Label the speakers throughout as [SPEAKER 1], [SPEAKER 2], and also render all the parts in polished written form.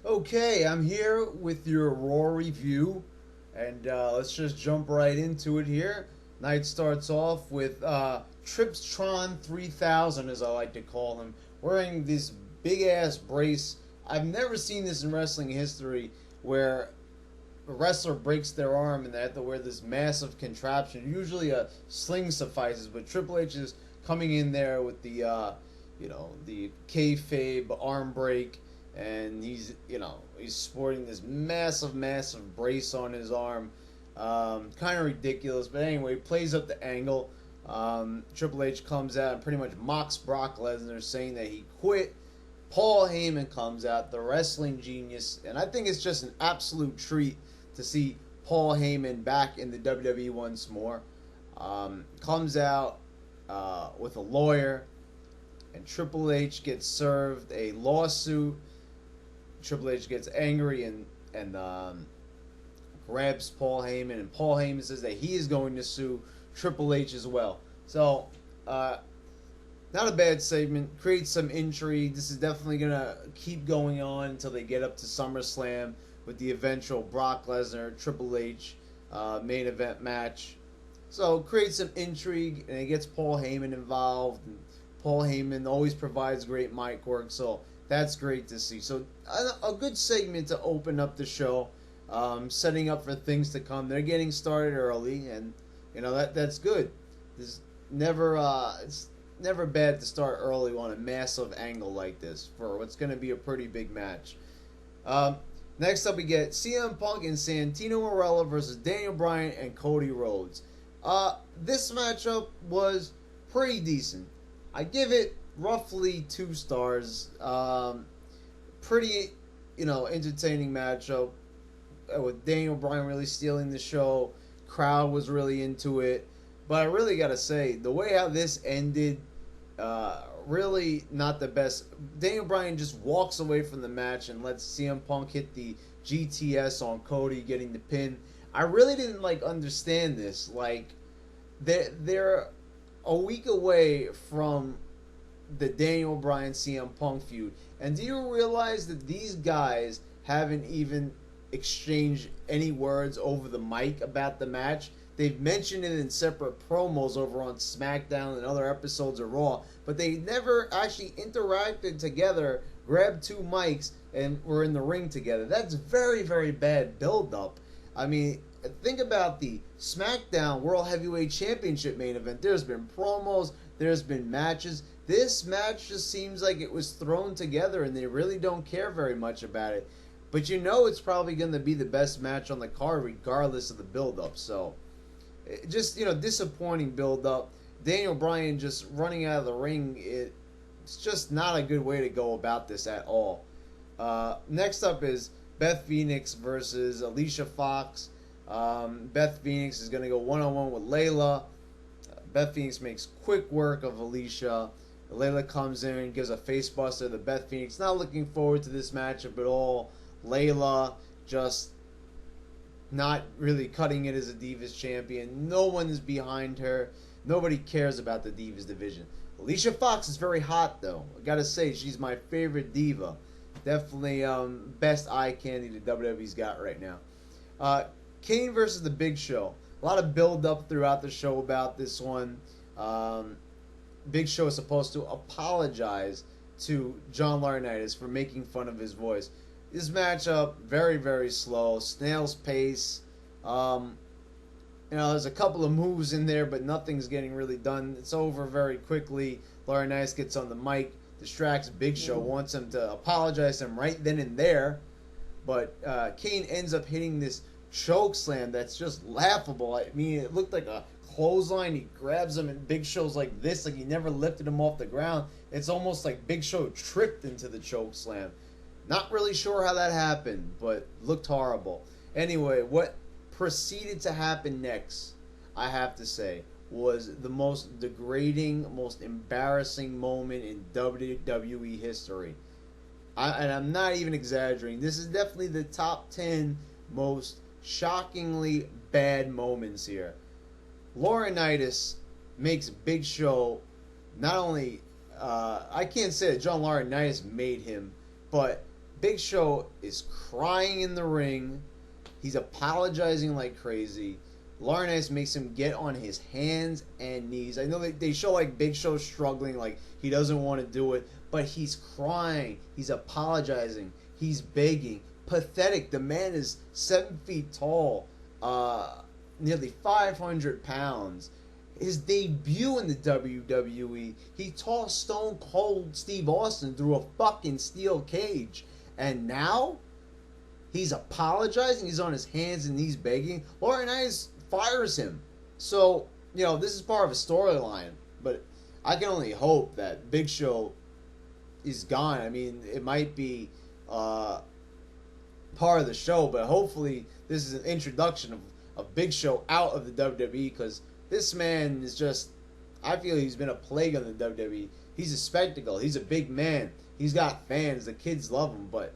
[SPEAKER 1] Okay, I'm here with your Raw review, and let's just jump right into it here. Night starts off with Tripstron 3000, as I like to call him, wearing this big ass brace. I've never seen this in wrestling history where a wrestler breaks their arm and they have to wear this massive contraption. Usually a sling suffices, but Triple H is coming in there with the kayfabe arm break, and he's sporting this massive brace on his arm. Kind of ridiculous, but anyway, he plays up the angle. Triple H comes out and pretty much mocks Brock Lesnar, saying that he quit. Paul Heyman comes out, the wrestling genius, and I think it's just an absolute treat to see Paul Heyman back in the WWE once more. Comes out with a lawyer, and Triple H gets served a lawsuit. Triple H gets angry and grabs Paul Heyman, and Paul Heyman says that he is going to sue Triple H as well. So, not a bad segment. Creates some intrigue. This is definitely going to keep going on until they get up to SummerSlam with the eventual Brock Lesnar Triple H main event match. So, creates some intrigue, and it gets Paul Heyman involved. And Paul Heyman always provides great mic work, so that's great to see. So, a good segment to open up the show, setting up for things to come. They're getting started early, and that's good. It's never bad to start early on a massive angle like this for what's going to be a pretty big match. Next up, we get CM Punk and Santino Marella versus Daniel Bryan and Cody Rhodes. This matchup was pretty decent. I give it roughly 2 stars. Pretty, entertaining matchup with Daniel Bryan really stealing the show. Crowd was really into it. But I really got to say, the way how this ended, really not the best. Daniel Bryan just walks away from the match and lets CM Punk hit the GTS on Cody, getting the pin. I really didn't understand this. They're a week away from the Daniel Bryan CM Punk feud, and do you realize that these guys haven't even exchanged any words over the mic about the match? They've mentioned it in separate promos over on SmackDown and other episodes of Raw, but they never actually interacted together, grabbed 2 mics, and were in the ring together. That's very, very bad build-up. I mean, think about the SmackDown World Heavyweight Championship main event. There's been promos, there's been matches. This match just seems like it was thrown together and they really don't care very much about it. But it's probably going to be the best match on the card regardless of the build-up. So, just, disappointing build-up. Daniel Bryan just running out of the ring, it's just not a good way to go about this at all. Next up is Beth Phoenix versus Alicia Fox. Beth Phoenix is going to go one-on-one with Layla. Beth Phoenix makes quick work of Alicia. Layla comes in and gives a face buster to Beth Phoenix. Not looking forward to this matchup at all. Layla just not really cutting it as a Divas champion. No one is behind her. Nobody cares about the Divas division. Alicia Fox is very hot, though. I gotta say, she's my favorite diva. Definitely best eye candy the WWE's got right now. Kane versus The Big Show. A lot of build-up throughout the show about this one. Big Show is supposed to apologize to John Laurinaitis for making fun of his voice. This matchup, very, very slow. Snail's pace. There's a couple of moves in there, but nothing's getting really done. It's over very quickly. Laurinaitis gets on the mic, distracts Big Show, wants him to apologize to him right then and there. But Kane ends up hitting this choke slam that's just laughable. I mean, it looked like a clothesline. He grabs him, and Big Show's like this, like he never lifted him off the ground. It's almost like Big Show tripped into the choke slam. Not really sure how that happened, but looked horrible. Anyway, what proceeded to happen next, I have to say, was the most degrading, most embarrassing moment in WWE history. And I'm not even exaggerating. This is definitely the top 10 most shockingly bad moments here. Laurinaitis makes Big Show not only... I can't say that John Laurinaitis made him, but Big Show is crying in the ring. He's apologizing like crazy. Laurinaitis makes him get on his hands and knees. I know they show like Big Show struggling, like he doesn't want to do it, but he's crying. He's apologizing. He's begging. Pathetic. The man is 7 feet tall, nearly 500 pounds. His debut in the WWE, he tossed Stone Cold Steve Austin through a fucking steel cage. And now, he's apologizing. He's on his hands and knees begging. Laurinaitis fires him. So, this is part of a storyline. But I can only hope that Big Show is gone. I mean, it might be part of the show, but hopefully this is an introduction of Big Show out of the WWE, because this man is just, I feel he's been a plague on the WWE. He's a spectacle. He's a big man. He's got fans. The kids love him, but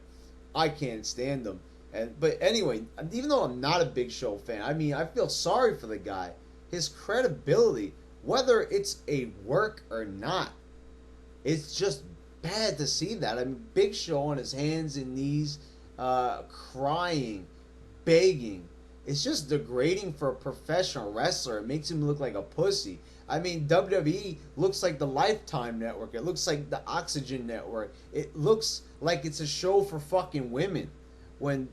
[SPEAKER 1] I can't stand him. But anyway, even though I'm not a Big Show fan, I mean, I feel sorry for the guy. His credibility, whether it's a work or not, it's just bad to see that. I mean, Big Show on his hands and knees, crying, begging. It's just degrading for a professional wrestler. It makes him look like a pussy. I mean, WWE looks like the Lifetime Network. It looks like the Oxygen Network. It looks like it's a show for fucking women, when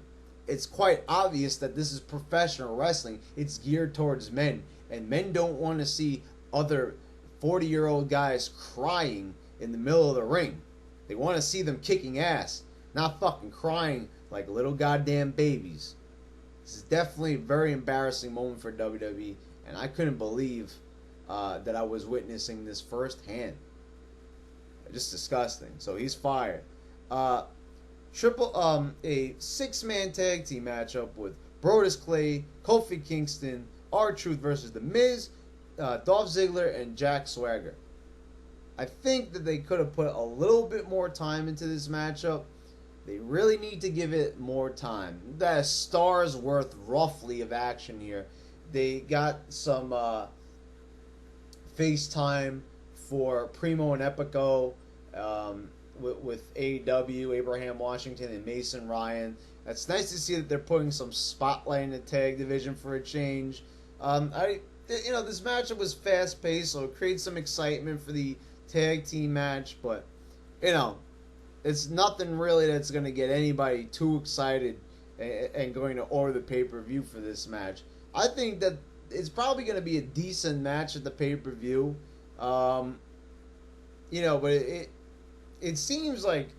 [SPEAKER 1] it's quite obvious that this is professional wrestling. It's geared towards men, and men don't want to see other 40-year-old guys crying in the middle of the ring. They want to see them kicking ass, not fucking crying like little goddamn babies. This is definitely a very embarrassing moment for WWE, and I couldn't believe that I was witnessing this firsthand. Just disgusting. So he's fired. A 6-man tag team matchup with Brodus Clay, Kofi Kingston, R-Truth versus The Miz, Dolph Ziggler, and Jack Swagger. I think that they could have put a little bit more time into this matchup. They really need to give it more time. That star's worth roughly of action here. They got some face time for Primo and Epico with AEW, Abraham Washington and Mason Ryan. It's nice to see that they're putting some spotlight in the tag division for a change. This matchup was fast paced, so it creates some excitement for the tag team match, but it's nothing really that's going to get anybody too excited and going to order the pay-per-view for this match. I think that it's probably going to be a decent match at the pay-per-view. But it seems like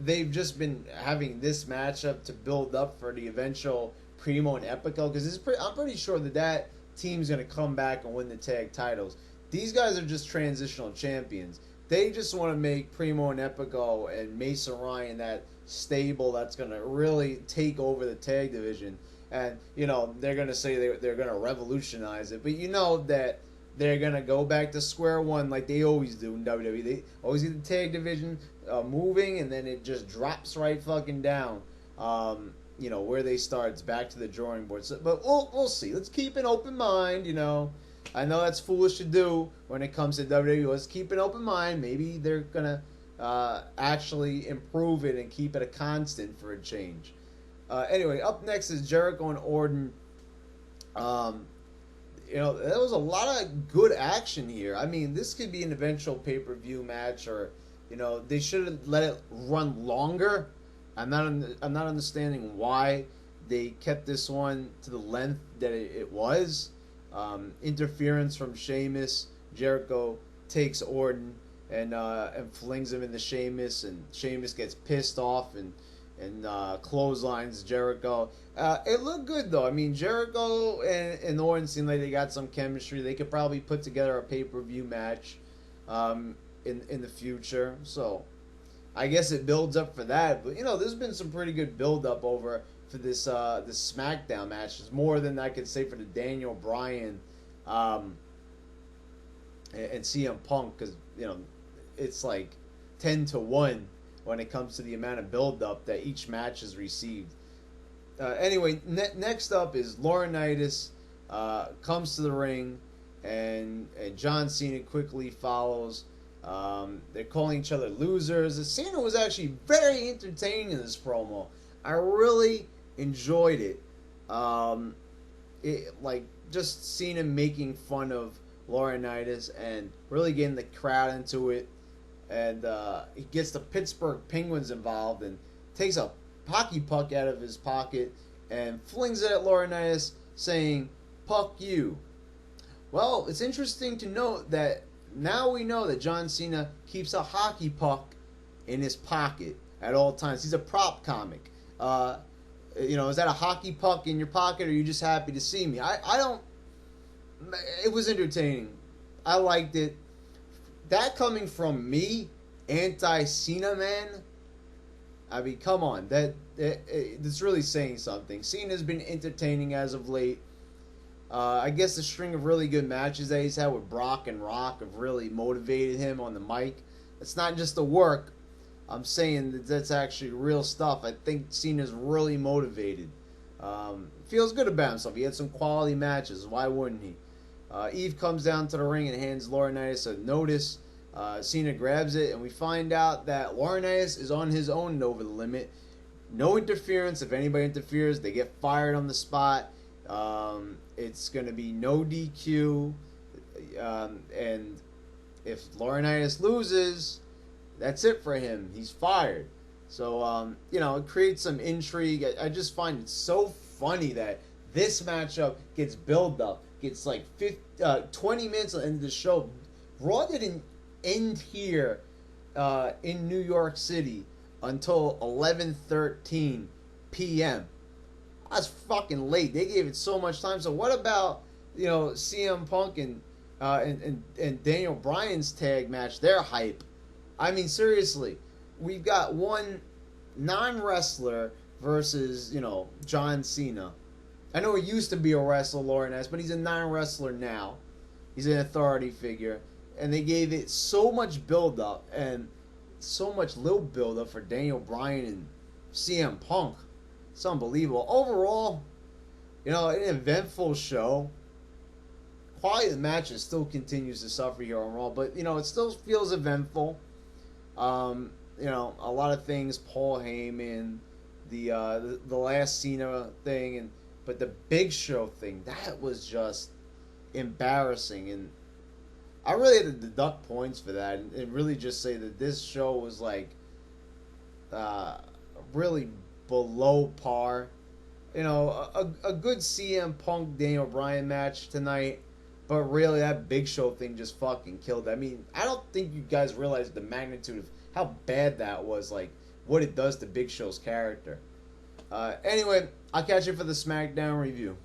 [SPEAKER 1] they've just been having this matchup to build up for the eventual Primo and Epico, because I'm pretty sure that team's going to come back and win the tag titles. These guys are just transitional champions. They just want to make Primo and Epico and Mason Ryan that stable that's going to really take over the tag division. And, they're going to say they're going to revolutionize it. But that they're going to go back to square one like they always do in WWE. They always get the tag division moving, and then it just drops right fucking down. Where they start. It's back to the drawing board. So, but we'll see. Let's keep an open mind, I know that's foolish to do when it comes to WWE. Let's keep an open mind. Maybe they're going to actually improve it and keep it a constant for a change. Anyway, up next is Jericho and Orton. There was a lot of good action here. I mean, this could be an eventual pay-per-view match, or, they should have let it run longer. I'm not understanding why they kept this one to the length that it was. Interference from Sheamus. Jericho takes Orton and flings him into Sheamus, and Sheamus gets pissed off and clotheslines Jericho. It looked good though. I mean, Jericho and Orton seem like they got some chemistry. They could probably put together a pay-per-view match in the future. So I guess it builds up for that. But there's been some pretty good build up over for this SmackDown match. It's more than I could say for the Daniel Bryan and CM Punk, because it's like 10-1 when it comes to the amount of build up that each match has received. Anyway, next up is Laurinaitis comes to the ring, and John Cena quickly follows. They're calling each other losers. Cena was actually very entertaining in this promo. I really enjoyed it. Like just Cena making fun of Laurinaitis and really getting the crowd into it. And he gets the Pittsburgh Penguins involved and takes a hockey puck out of his pocket and flings it at Laurinaitis, saying, "Puck you." Well, it's interesting to note that now we know that John Cena keeps a hockey puck in his pocket at all times. He's a prop comic. Is that a hockey puck in your pocket, or are you just happy to see me? I don't. It was entertaining. I liked it. That coming from me, anti-Cena man. I mean, come on. That's really saying something. Cena's been entertaining as of late. I guess the string of really good matches that he's had with Brock and Rock have really motivated him on the mic. It's not just the work. I'm saying that's actually real stuff. I think Cena's really motivated. Feels good about himself. He had some quality matches. Why wouldn't he? Eve comes down to the ring and hands Laurinaitis a notice. Cena grabs it, and we find out that Laurinaitis is on his own over the limit. No interference. If anybody interferes, they get fired on the spot. It's going to be no DQ. And if Laurinaitis loses, that's it for him. He's fired. So, it creates some intrigue. I just find it so funny that this matchup gets built up. Gets like 20 minutes into the show. Raw didn't end here in New York City until 11:13 p.m. That's fucking late. They gave it so much time. So what about CM Punk and Daniel Bryan's tag match? Their hype. I mean, seriously, we've got one non-wrestler versus John Cena. I know he used to be a wrestler, Laurinaitis, but he's a non-wrestler now. He's an authority figure. And they gave it so much build-up and so much little build-up for Daniel Bryan and CM Punk. It's unbelievable. Overall, an eventful show. Quality of the matches still continues to suffer here on Raw, but, it still feels eventful. A lot of things, Paul Heyman, the last Cena thing, but the Big Show thing, that was just embarrassing. And I really had to deduct points for that and really just say that this show was like really below par. A good CM Punk Daniel Bryan match tonight, but really that Big Show thing just fucking killed it. I mean, I don't think you guys realize the magnitude of how bad that was, like what it does to Big Show's character. Anyway, I'll catch you for the SmackDown review.